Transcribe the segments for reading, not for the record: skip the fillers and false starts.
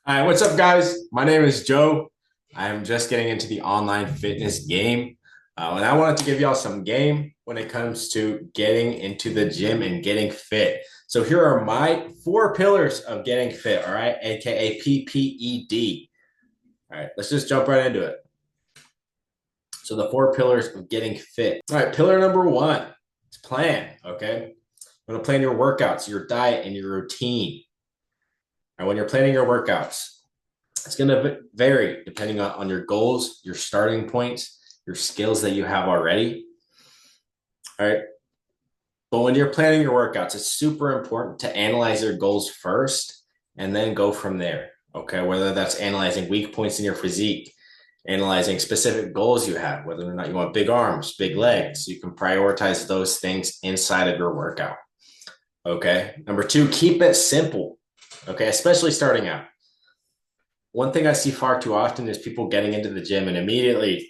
Hi, what's up, guys? My name is Joe. I'm just getting into the online fitness game. And I wanted to give y'all some game when it comes to getting into the gym and getting fit. So here are my four pillars of getting fit, all right? AKA PPED. All right, let's just jump right into it. So the four pillars of getting fit. All right, pillar number one is plan, okay? You want to plan your workouts, your diet, and your routine. And when you're planning your workouts, it's going to vary depending on your goals, your starting points, your skills that you have already. All right. But when you're planning your workouts, it's super important to analyze your goals first and then go from there. Okay. Whether that's analyzing weak points in your physique, analyzing specific goals you have, whether or not you want big arms, big legs, you can prioritize those things inside of your workout. Okay. Number two, keep it simple. Okay. Especially starting out. One thing I see far too often is people getting into the gym and immediately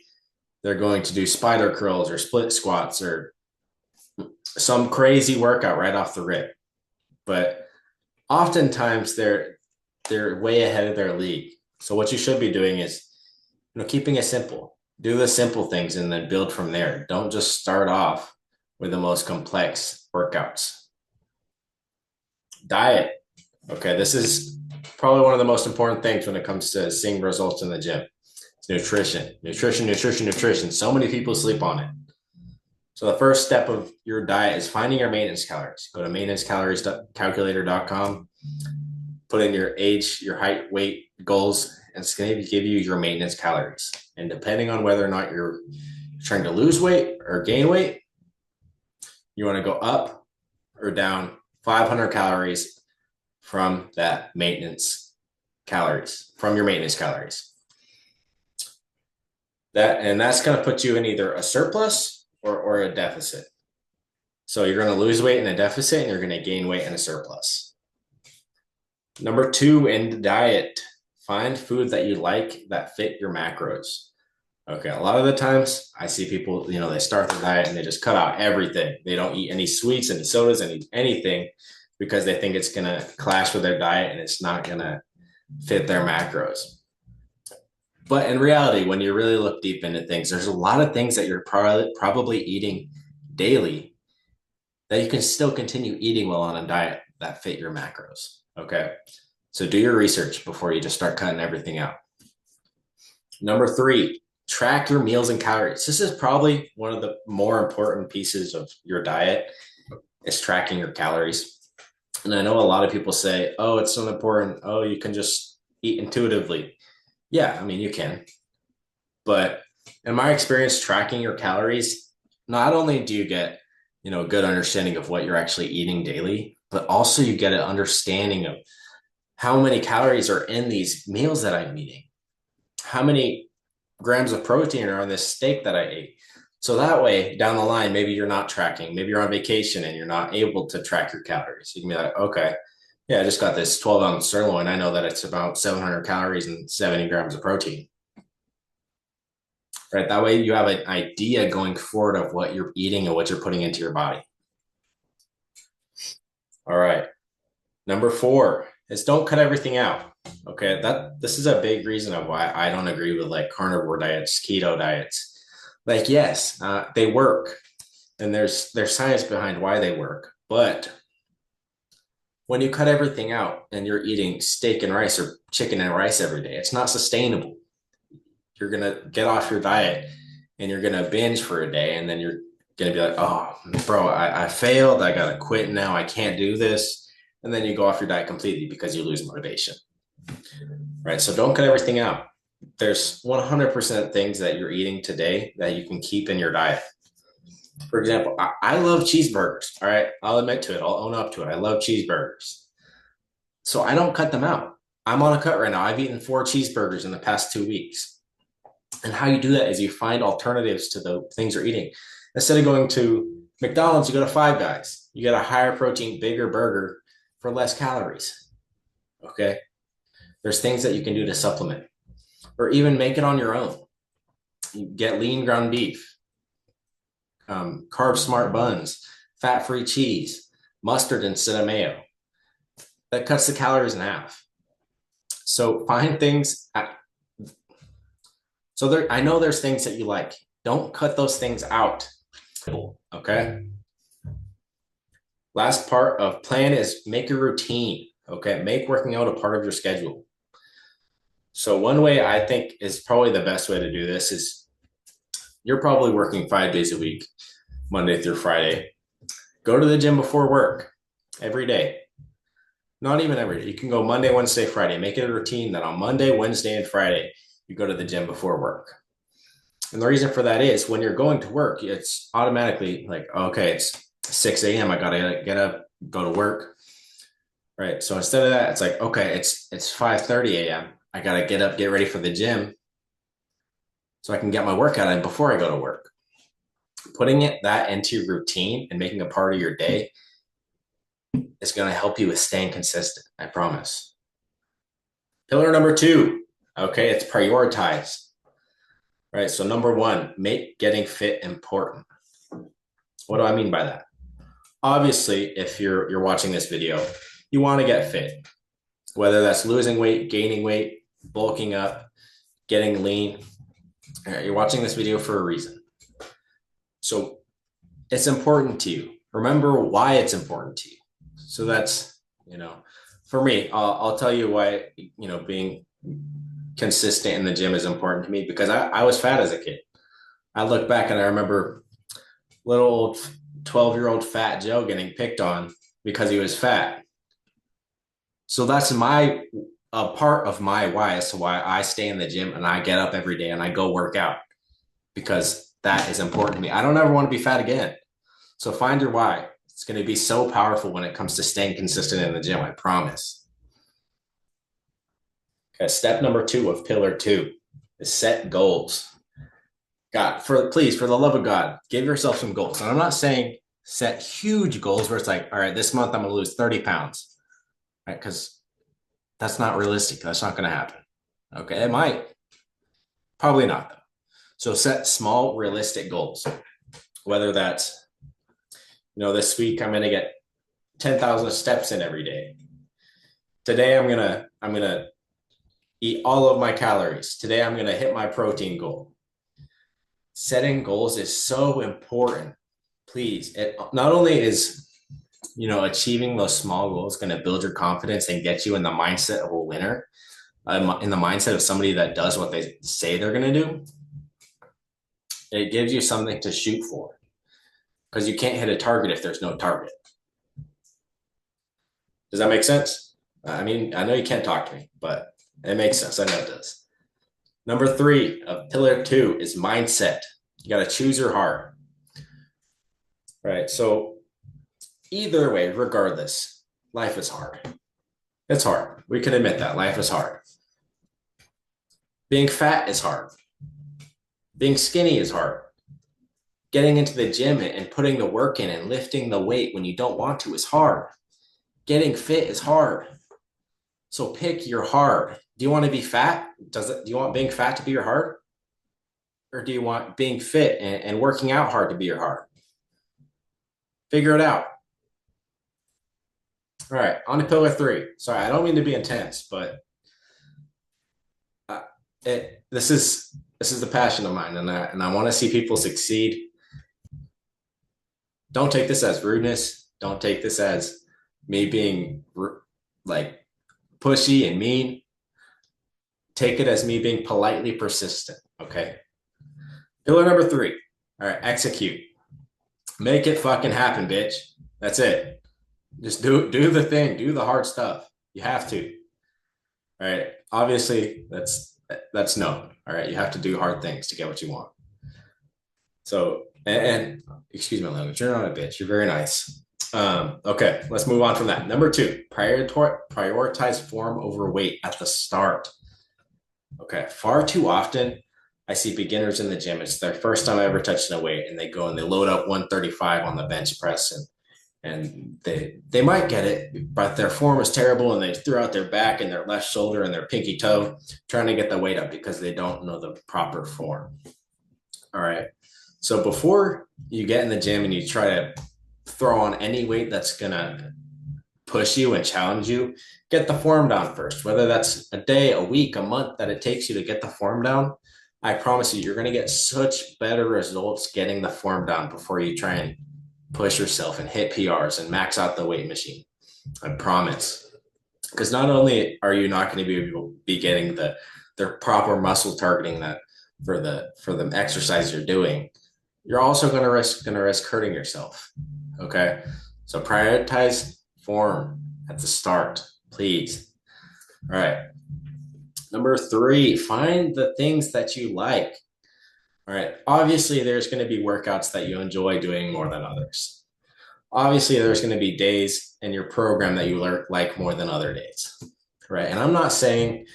they're going to do spider curls or split squats or some crazy workout right off the rip. But oftentimes they're way ahead of their league. So what you should be doing is, keeping it simple. Do the simple things and then build from there. Don't just start off with the most complex workouts. Diet. Okay, this is probably one of the most important things when it comes to seeing results in the gym. It's nutrition, nutrition, nutrition, nutrition. So many people sleep on it. So the first step of your diet is finding your maintenance calories. Go to maintenancecaloriescalculator.com, put in your age, your height, weight, goals, and it's going to give you your maintenance calories. And depending on whether or not you're trying to lose weight or gain weight, you want to go up or down 500 calories from that maintenance calories, from your maintenance calories. That's going to put you in either a surplus or a deficit. So you're going to lose weight in a deficit and you're going to gain weight in a surplus. Number two, in the diet, find food that you like that fit your macros. Okay, a lot of the times I see people, they start the diet and they just cut out everything. They don't eat any sweets, any sodas, anything because they think it's going to clash with their diet and it's not going to fit their macros. But in reality, when you really look deep into things, there's a lot of things that you're probably eating daily that you can still continue eating well on a diet that fit your macros. Okay. So do your research before you just start cutting everything out. Number three, track your meals and calories. This is probably one of the more important pieces of your diet is tracking your calories. And I know a lot of people say, oh, it's so important. Oh, you can just eat intuitively. Yeah, I mean, you can. But in my experience, tracking your calories, not only do you get, a good understanding of what you're actually eating daily, but also you get an understanding of how many calories are in these meals that I'm eating, how many grams of protein are on this steak that I ate. So that way, down the line, maybe you're not tracking, maybe you're on vacation and you're not able to track your calories. You can be like, okay, yeah, I just got this 12-ounce sirloin. I know that it's about 700 calories and 70 grams of protein. Right? That way you have an idea going forward of what you're eating and what you're putting into your body. All right. Number four is don't cut everything out. Okay. This is a big reason of why I don't agree with like carnivore diets, keto diets. Like, yes, they work and there's science behind why they work. But when you cut everything out and you're eating steak and rice or chicken and rice every day, it's not sustainable. You're going to get off your diet and you're going to binge for a day. And then you're going to be like, oh, bro, I failed. I got to quit now. I can't do this. And then you go off your diet completely because you lose motivation. Right. So don't cut everything out. There's 100% things that you're eating today that you can keep in your diet. For example, I love cheeseburgers. All right. I'll admit to it. I'll own up to it. I love cheeseburgers. So I don't cut them out. I'm on a cut right now. I've eaten 4 cheeseburgers in the past 2 weeks. And how you do that is you find alternatives to the things you're eating. Instead of going to McDonald's, you go to Five Guys. You get a higher protein, bigger burger for less calories. Okay. There's things that you can do to supplement or even make it on your own. You get lean ground beef, carb smart buns, fat free cheese, mustard instead of mayo. That cuts the calories in half. So find things. So there, I know there's things that you like. Don't cut those things out. Okay. Last part of plan is make a routine. Okay. Make working out a part of your schedule. So one way I think is probably the best way to do this is you're probably working 5 days a week, Monday through Friday. Go to the gym before work every day. Not even every day. You can go Monday, Wednesday, Friday. Make it a routine that on Monday, Wednesday, and Friday, you go to the gym before work. And the reason for that is when you're going to work, it's automatically like, okay, it's 6 a.m. I gotta get up, go to work. Right. So instead of that, it's like, okay, it's 5:30 a.m. I gotta get up, get ready for the gym so I can get my workout in before I go to work. Putting that into your routine and making a part of your day is going to help you with staying consistent. I promise. Pillar number 2. Okay. It's prioritize. Right. So number 1, make getting fit important. What do I mean by that? Obviously, if you're watching this video, you want to get fit, whether that's losing weight, gaining weight, bulking up, getting lean. You're watching this video for a reason. So it's important to you. Remember why it's important to you. So that's, for me, I'll tell you why, being consistent in the gym is important to me because I was fat as a kid. I look back and I remember little old 12-year-old fat Joe getting picked on because he was fat. So that's a part of my why as to why I stay in the gym and I get up every day and I go work out because that is important to me. I don't ever want to be fat again. So find your why. It's going to be so powerful when it comes to staying consistent in the gym, I promise. Okay, step number 2 of pillar 2 is set goals. God, please, for the love of God, give yourself some goals. And I'm not saying set huge goals where it's like, all right, this month I'm going to lose 30 pounds, right? Because that's not realistic. That's not going to happen. Okay, it might. Probably not, though. So set small, realistic goals, whether that's, this week I'm going to get 10,000 steps in every day. Today I'm going to eat all of my calories. Today I'm going to hit my protein goal. Setting goals is so important. Please, it not only is, achieving those small goals going to build your confidence and get you in the mindset of a winner, in the mindset of somebody that does what they say they're going to do. It gives you something to shoot for because you can't hit a target if there's no target. Does that make sense? I mean, I know you can't talk to me, but it makes sense. I know it does. Number 3 of pillar 2 is mindset. You got to choose your heart. Right. So either way, regardless, life is hard. It's hard. We can admit that life is hard. Being fat is hard. Being skinny is hard. Getting into the gym and putting the work in and lifting the weight when you don't want to is hard. Getting fit is hard. So pick your hard. Do you want to be fat? Do you want being fat to be your hard? Or do you want being fit and working out hard to be your hard? Figure it out. All right, on to pillar 3. Sorry, I don't mean to be intense, but this is the passion of mine, and I want to see people succeed. Don't take this as rudeness. Don't take this as me being like pushy and mean. Take it as me being politely persistent. Okay. Pillar number 3. All right, execute. Make it fucking happen, bitch. That's it. Just do the thing. Do the hard stuff. You have to. All right. Obviously, that's known. All right. You have to do hard things to get what you want. So, and excuse my language. You're not a bitch. You're very nice. Okay. Let's move on from that. Number 2, prioritize form over weight at the start. Okay. Far too often, I see beginners in the gym. It's their first time ever touching a weight, and they go and they load up 135 on the bench press, and they might get it, but their form is terrible, and they threw out their back and their left shoulder and their pinky toe trying to get the weight up because they don't know the proper form. All right. So before you get in the gym and you try to throw on any weight that's gonna push you and challenge you, get the form down first. Whether that's a day, a week, a month that it takes you to get the form down, I promise you, you're going to get such better results getting the form down before you try and push yourself and hit PRs and max out the weight machine. I promise. Because not only are you not going to be able to be getting the proper muscle targeting that for the exercise you're doing, you're also going to risk hurting yourself. Okay, so prioritize form at the start, please. All right. Number 3, find the things that you like. All right. Obviously, there's going to be workouts that you enjoy doing more than others. Obviously, there's going to be days in your program that you like more than other days. Right. And I'm not saying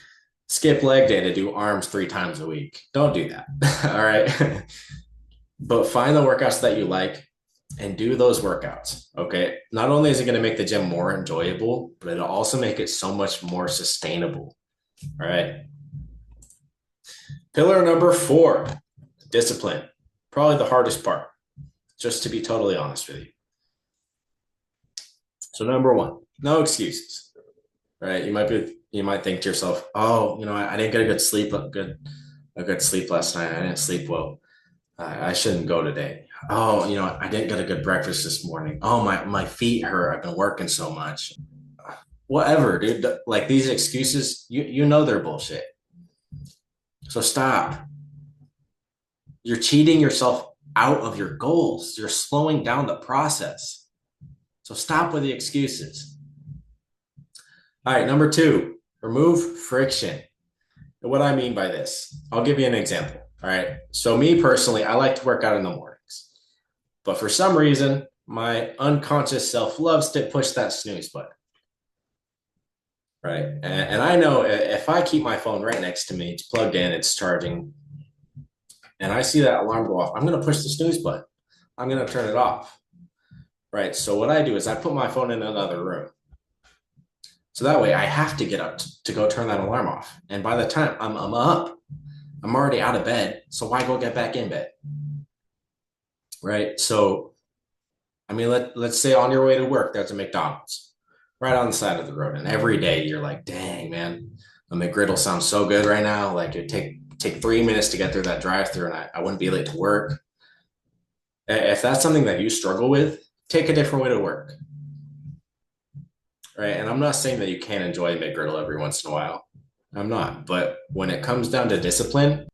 skip leg day to do arms 3 times a week. Don't do that. All right. But find the workouts that you like and do those workouts. Okay. Not only is it going to make the gym more enjoyable, but it'll also make it so much more sustainable. All right. Pillar number 4, discipline. Probably the hardest part, just to be totally honest with you. So number 1, no excuses. Right? You might think to yourself, oh, I didn't get a good sleep last night. I didn't sleep well. I shouldn't go today. Oh, I didn't get a good breakfast this morning. Oh, my feet hurt. I've been working so much. Whatever, dude. Like, these excuses, you know they're bullshit. So stop. You're cheating yourself out of your goals. You're slowing down the process. So stop with the excuses. All right, number 2, remove friction. And what I mean by this, I'll give you an example. All right. So me personally, I like to work out in the mornings. But for some reason, my unconscious self loves to push that snooze button. Right. And I know if I keep my phone right next to me, it's plugged in, it's charging, and I see that alarm go off, I'm going to push the snooze button. I'm going to turn it off. Right. So what I do is I put my phone in another room. So that way I have to get up to go turn that alarm off. And by the time I'm up, I'm already out of bed. So why go get back in bed? Right. So, I mean, let's say on your way to work, there's a McDonald's right on the side of the road. And every day you're like, dang, man, the McGriddle sounds so good right now. Like, it'd take 3 minutes to get through that drive-through and I wouldn't be late to work. If that's something that you struggle with, take a different way to work. Right. And I'm not saying that you can't enjoy McGriddle every once in a while. I'm not. But when it comes down to discipline,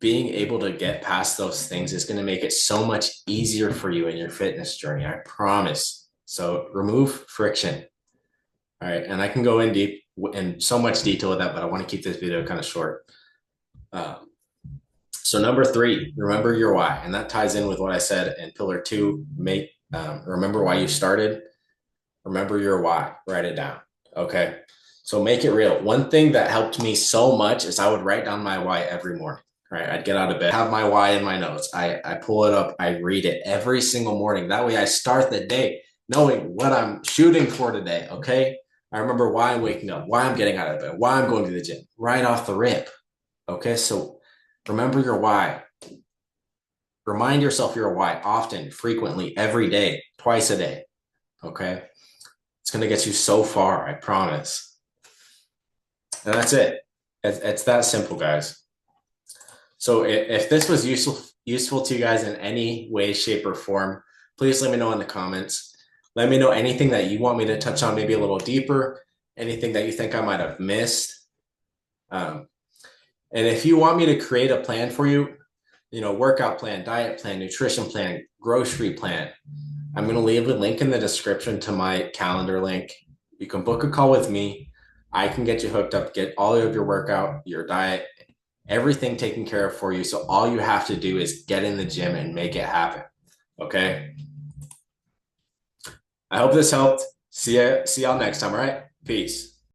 being able to get past those things is going to make it so much easier for you in your fitness journey. I promise. So remove friction. All right. And I can go in deep in so much detail with that, but I want to keep this video kind of short. So number 3, remember your why. And that ties in with what I said in pillar 2, remember why you started. Remember your why, write it down. Okay. So make it real. One thing that helped me so much is I would write down my why every morning. Right. I'd get out of bed, have my why in my notes. I pull it up. I read it every single morning. That way I start the day knowing what I'm shooting for today. Okay. I remember why I'm waking up, why I'm getting out of bed, why I'm going to the gym right off the rip. Okay. So remember your why. Remind yourself your why often, frequently, every day, twice a day. Okay. It's going to get you so far. I promise. And that's it. It's that simple, guys. So if this was useful to you guys in any way, shape, or form, please let me know in the comments. Let me know anything that you want me to touch on maybe a little deeper, anything that you think I might have missed. And if you want me to create a plan for you, workout plan, diet plan, nutrition plan, grocery plan, I'm going to leave a link in the description to my calendar link. You can book a call with me. I can get you hooked up, get all of your workout, your diet, everything taken care of for you. So all you have to do is get in the gym and make it happen. Okay. I hope this helped. See y'all next time. All right. Peace.